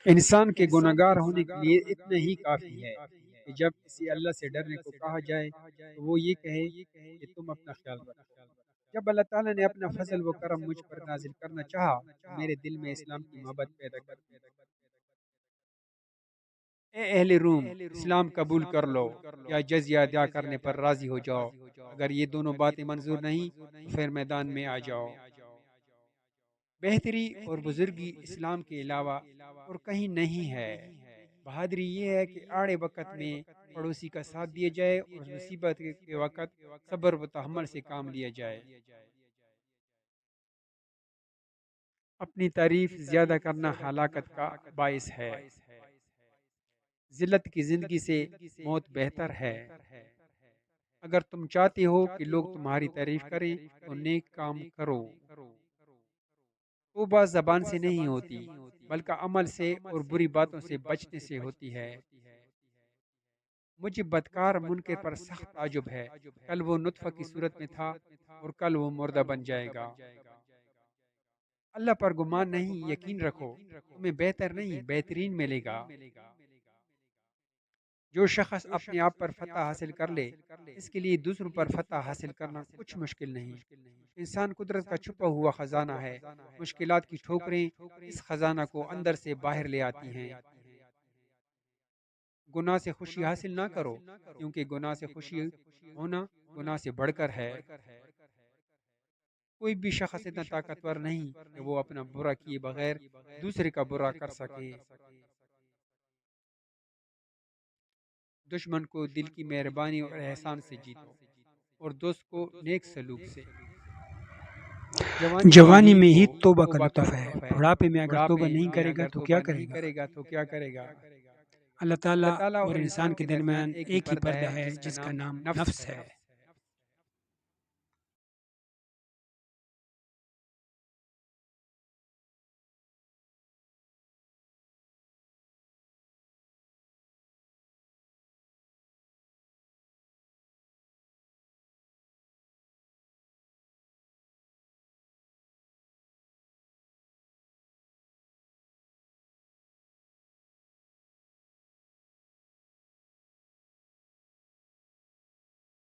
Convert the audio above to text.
انسان کے گناہگار ہونے کے لیے اتنا ہی کافی ہے کہ جب کسی اللہ سے ڈرنے کو کہا جائے تو وہ یہ کہے کہ تم اپنا خیال رکھو۔ جب اللہ تعالیٰ نے اپنا فضل و کرم مجھ پر نازل کرنا چاہا تو میرے دل میں اسلام کی محبت پیدا کر دی۔ اے اہل روم، اسلام قبول کر لو یا جزیہ ادا کرنے پر راضی ہو جاؤ۔ اگر یہ دونوں باتیں منظور نہیں تو پھر میدان میں آ جاؤ۔ بہتری اور بزرگی اسلام کے علاوہ اور کہیں نہیں ہے۔ بہادری یہ ہے کہ آڑے وقت میں پڑوسی کا ساتھ دیا جائے اور مصیبت کے وقت صبر و تحمل سے کام لیا جائے۔ اپنی تعریف زیادہ کرنا ہلاکت کا باعث ہے۔ ذلت کی زندگی سے موت بہتر ہے۔ اگر تم چاہتے ہو کہ لوگ تمہاری تعریف کریں تو نیک کام کرو۔ وہ بات زبان سے نہیں ہوتی بلکہ عمل سے اور بری باتوں سے بچنے سے ہوتی ہے۔ مجھے بدکار منکر پر سخت تعجب ہے۔ کل وہ نطفہ کی صورت میں تھا اور کل وہ مردہ بن جائے گا۔ اللہ پر گمان نہیں، یقین رکھو تمہیں بہتر نہیں بہترین ملے گا۔ جو شخص اپنے آپ پر فتح حاصل کر لے اس کے لیے دوسروں پر فتح حاصل کرنا کچھ مشکل نہیں۔ انسان قدرت کا چھپا ہوا خزانہ ہے۔ مشکلات کی ٹھوکریں اس خزانہ کو اندر سے باہر لے آتی ہیں۔ گناہ سے خوشی حاصل نہ کرو کیونکہ گناہ سے خوشی ہونا گناہ سے بڑھ کر ہے۔ کوئی بھی شخص اتنا طاقتور نہیں کہ وہ اپنا برا کیے بغیر دوسرے کا برا کر سکے۔ دشمن کو دل کی مہربانی اور احسان سے جیتو اور دوست کو نیک سلوک سے۔ جوانی میں ہی توبہ کا لطف ہے، بڑھاپے میں اگر توبہ نہیں کرے گا تو کیا کرے گا؟ اللہ تعالیٰ اور انسان کے درمیان ایک ہی پردہ ہے جس کا نام نفس ہے۔